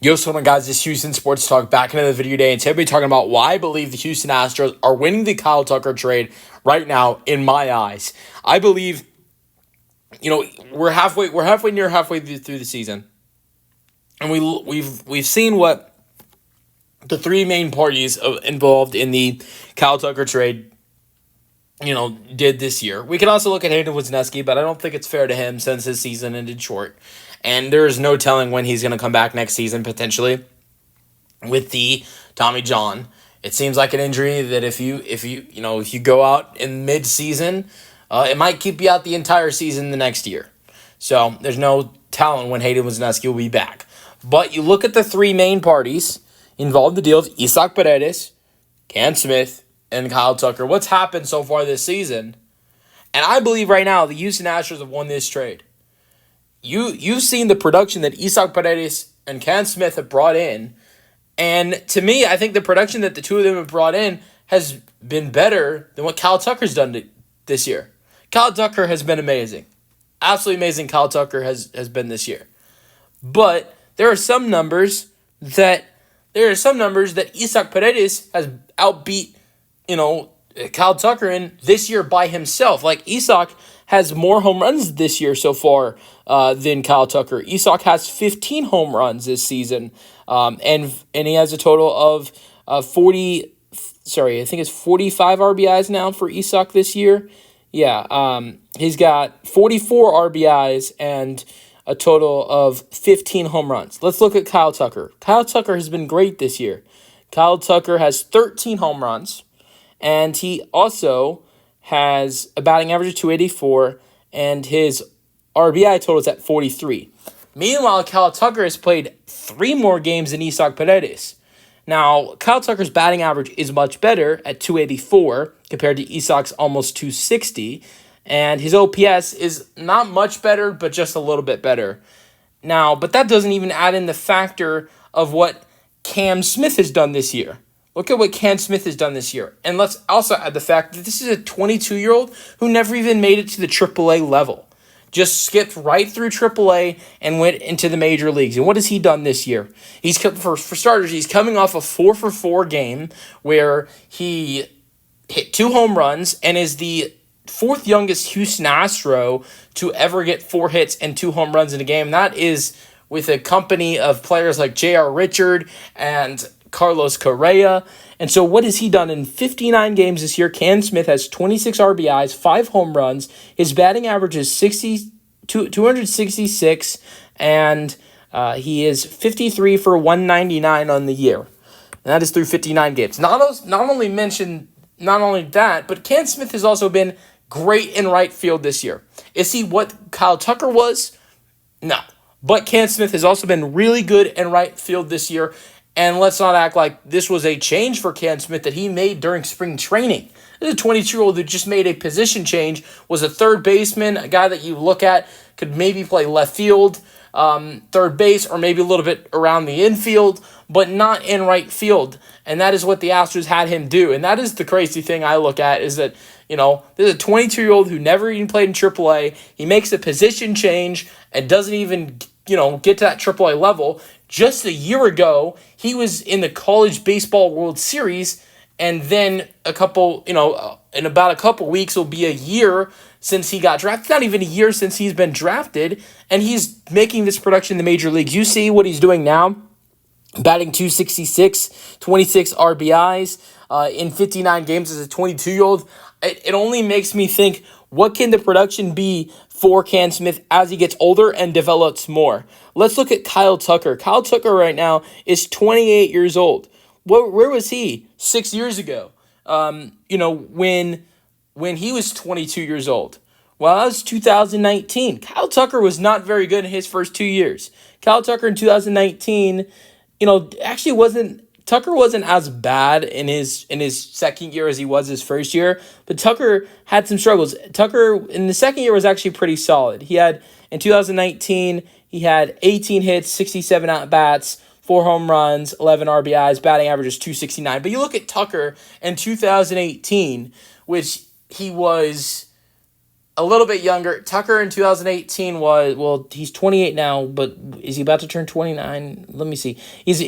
Yo, what's going on, guys? This is Houston Sports Talk back into the video today, and today we'll be talking about why I believe the Houston Astros are winning the Kyle Tucker trade right now. In my eyes, I believe, we're halfway through the season, and we've seen what the three main parties involved in the Kyle Tucker trade, did this year. We can also look at Hayden Wesneski, but I don't think it's fair to him since his season ended short. And there's no telling when he's going to come back next season, potentially, with the Tommy John. It seems like an injury that if you go out in mid-season, it might keep you out the entire season the next year. So there's no telling when Hayden Wesneski will be back. But you look at the three main parties involved in the deals: Isaac Paredes, Cam Smith, and Kyle Tucker. What's happened so far this season? And I believe right now the Houston Astros have won this trade. You've seen the production that Isaac Paredes and Cam Smith have brought in. And to me, I think the production that the two of them have brought in has been better than what Kyle Tucker's done this year. Kyle Tucker has been amazing. Absolutely amazing Kyle Tucker has been this year. But there are some numbers that Isaac Paredes has outbeat, Kyle Tucker in this year by himself. Like, Isaac has more home runs this year so far than Kyle Tucker. Isaac has 15 home runs this season, and he has a total of 45 RBIs now for Isaac this year. Yeah, he's got 44 RBIs and a total of 15 home runs. Let's look at Kyle Tucker. Kyle Tucker has been great this year. Kyle Tucker has 13 home runs, and he also has a batting average of 284, and his RBI total is at 43. Meanwhile, Kyle Tucker has played 3 more games than Isaac Paredes. Now, Kyle Tucker's batting average is much better at 284 compared to Isaac's almost 260, and his OPS is not much better, but just a little bit better. Now, but that doesn't even add in the factor of what Cam Smith has done this year. Look at what Cam Smith has done this year. And let's also add the fact that this is a 22-year-old who never even made it to the AAA level. Just skipped right through AAA and went into the major leagues. And what has he done this year? For starters, he's coming off a 4-for-4 game where he hit 2 home runs and is the 4th youngest Houston Astro to ever get 4 hits and 2 home runs in a game. That is with a company of players like J.R. Richard and Carlos Correa. And so what has he done in 59 games this year? Cam Smith has 26 RBIs, 5 home runs. His batting average is 266, and he is 53 for 199 on the year. And that is through 59 games. Not only that, but Cam Smith has also been great in right field this year. Is he what Kyle Tucker was? No. But Cam Smith has also been really good in right field this year. And let's not act like this was a change for Cam Smith that he made during spring training. This is a 22-year-old who just made a position change, was a third baseman, a guy that you look at could maybe play left field, third base, or maybe a little bit around the infield, but not in right field. And that is what the Astros had him do. And that is the crazy thing I look at, is that, this is a 22-year-old who never even played in AAA. He makes a position change and doesn't even, get to that AAA level. Just a year ago, he was in the College Baseball World Series, and then in about a couple weeks will be a year since he got drafted. Not even a year since he's been drafted, and he's making this production in the major leagues. You see what he's doing now, batting 266, 26 RBIs in 59 games as a 22-year-old. It only makes me think, what can the production be for Cam Smith as he gets older and develops more? Let's look at Kyle Tucker. Kyle Tucker right now is 28 years old. Where was he 6 years ago? When he was 22 years old. Well, that was 2019. Kyle Tucker was not very good in his first 2 years. Kyle Tucker in 2019, Tucker wasn't as bad in his second year as he was his first year, but Tucker had some struggles. Tucker in the second year was actually pretty solid. In 2019, he had 18 hits, 67 at-bats, 4 home runs, 11 RBIs, batting average is 269. But you look at Tucker in 2018, which he was a little bit younger. Tucker in 2018 was, well, he's 28 now, but is he about to turn 29? Let me see.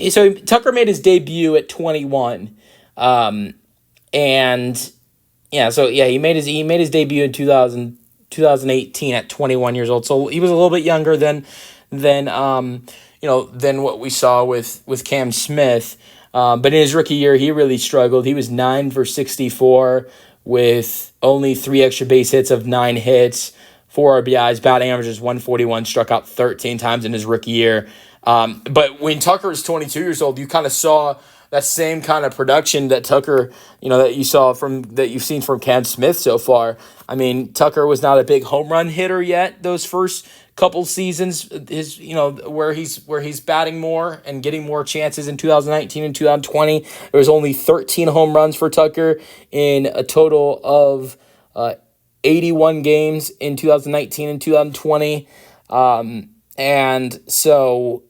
So Tucker made his debut at 21. And yeah, so yeah, he made his debut in 2018 at 21 years old. So he was a little bit younger than what we saw with Cam Smith. But in his rookie year, he really struggled. He was 9 for 64 with only 3 extra base hits of 9 hits, 4 RBIs, batting average is 141, struck out 13 times in his rookie year. But when Tucker was 22 years old, you kind of saw that same kind of production that Tucker, that you've seen from Cam Smith so far. I mean, Tucker was not a big home run hitter yet those first couple seasons, where he's batting more and getting more chances in 2019 and 2020. There was only 13 home runs for Tucker in a total of 81 games in 2019 and 2020. And so,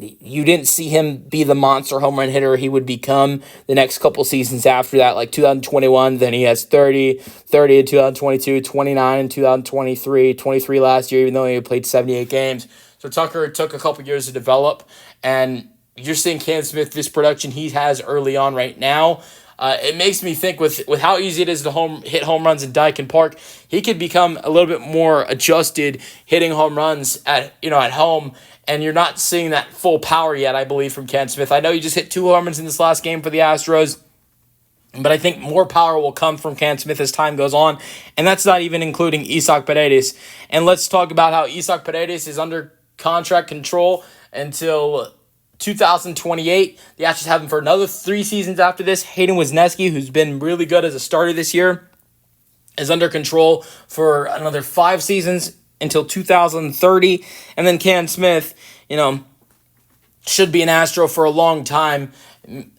you didn't see him be the monster home run hitter he would become the next couple seasons after that, like 2021. Then he has 30 in 2022, 29 in 2023, 23 last year, even though he played 78 games. So Tucker took a couple years to develop, and you're seeing Cam Smith, this production he has early on right now. It makes me think with how easy it is to hit home runs in Dyken Park, he could become a little bit more adjusted hitting home runs at home, and you're not seeing that full power yet, I believe, from Cam Smith. I know he just hit 2 home runs in this last game for the Astros, but I think more power will come from Cam Smith as time goes on, and that's not even including Isaac Paredes. And let's talk about how Isaac Paredes is under contract control until 2028. The Astros have him for another 3 seasons after this. Hayden Wesneski, who's been really good as a starter this year, is under control for another 5 seasons until 2030. And then Cam Smith, should be an Astro for a long time.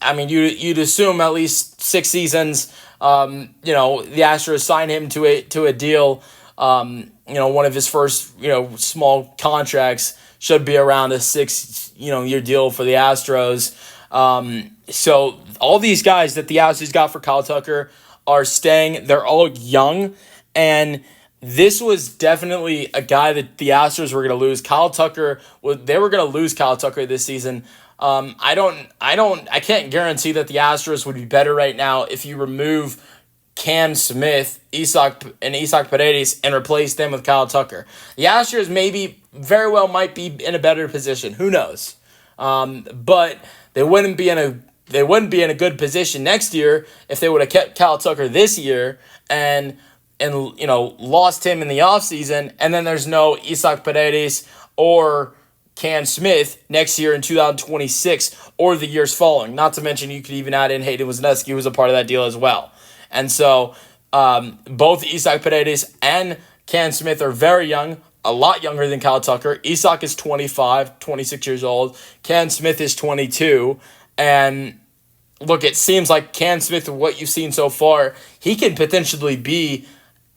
I mean, you'd assume at least 6 seasons. The Astros sign him to a deal. One of his first, small contracts should be around a 6-year deal for the Astros. So all these guys that the Astros got for Kyle Tucker are staying. They're all young, and this was definitely a guy that the Astros were going to lose. Kyle Tucker, they were going to lose Kyle Tucker this season. I can't guarantee that the Astros would be better right now if you remove Cam Smith, Isaac Paredes, and replace them with Kyle Tucker. The Astros very well might be in a better position. Who knows? But they wouldn't be in a good position next year if they would have kept Kyle Tucker this year and lost him in the offseason, and then there's no Isaac Paredes or Cam Smith next year in 2026 or the years following. Not to mention you could even add in Hayden Wesneski, who was a part of that deal as well. And so both Isaac Paredes and Cam Smith are very young, a lot younger than Kyle Tucker. Isaac is 25, 26 years old. Cam Smith is 22. And look, it seems like Cam Smith, what you've seen so far, he can potentially be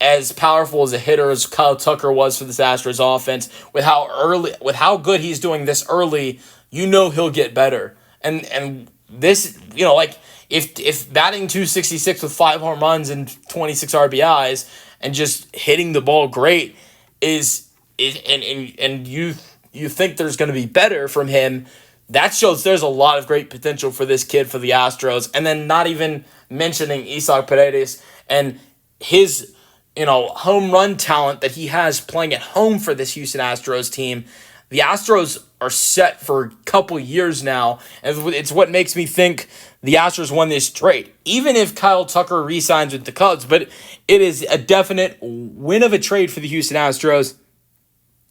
as powerful as a hitter as Kyle Tucker was for this Astros offense. With how good he's doing this early, he'll get better. And this, if batting 266 with 5 home runs and 26 RBIs and just hitting the ball great and you think there's going to be better from him, that shows there's a lot of great potential for this kid for the Astros. And then not even mentioning Isaac Paredes and his home run talent that he has playing at home for this Houston Astros team. The Astros are set for a couple years now, and it's what makes me think the Astros won this trade. Even if Kyle Tucker re-signs with the Cubs, but it is a definite win of a trade for the Houston Astros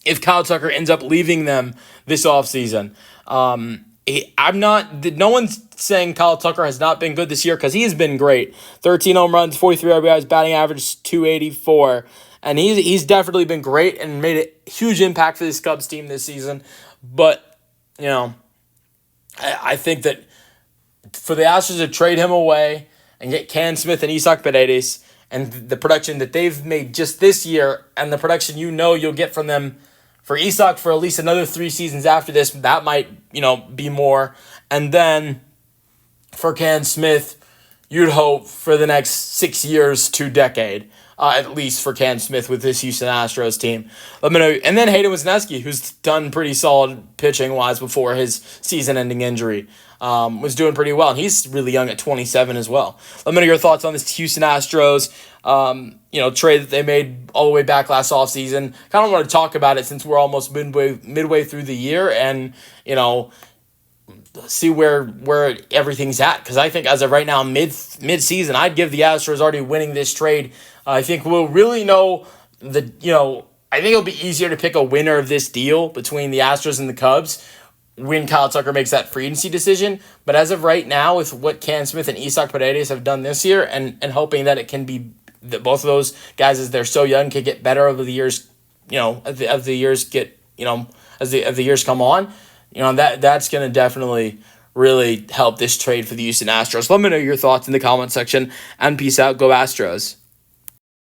if Kyle Tucker ends up leaving them this offseason. No one's saying Kyle Tucker has not been good this year, because he has been great. 13 home runs, 43 RBIs, batting average 284. And he's definitely been great and made a huge impact for this Cubs team this season. But, I think that for the Astros to trade him away and get Cam Smith and Isaac Paredes and the production that they've made just this year and the production you'll get from them for Isaac for at least another 3 seasons after this, that might, be more. And then for Cam Smith, you'd hope for the next 6 years to decade. at least for Cam Smith with this Houston Astros team. Let me know. And then Hayden Wesneski, who's done pretty solid pitching-wise before his season-ending injury, was doing pretty well. And he's really young at 27 as well. Let me know your thoughts on this Houston Astros trade that they made all the way back last offseason. Kind of want to talk about it since we're almost midway through the year and, see where everything's at. Because I think as of right now, mid-season, I'd give the Astros already winning this trade. I think we'll really know I think it'll be easier to pick a winner of this deal between the Astros and the Cubs when Kyle Tucker makes that free agency decision. But as of right now, with what Cam Smith and Isaac Paredes have done this year and hoping that it can be that both of those guys, as they're so young, can get better over the years, as the years get, as the years come on, that's going to definitely really help this trade for the Houston Astros. Let me know your thoughts in the comment section, and peace out. Go Astros.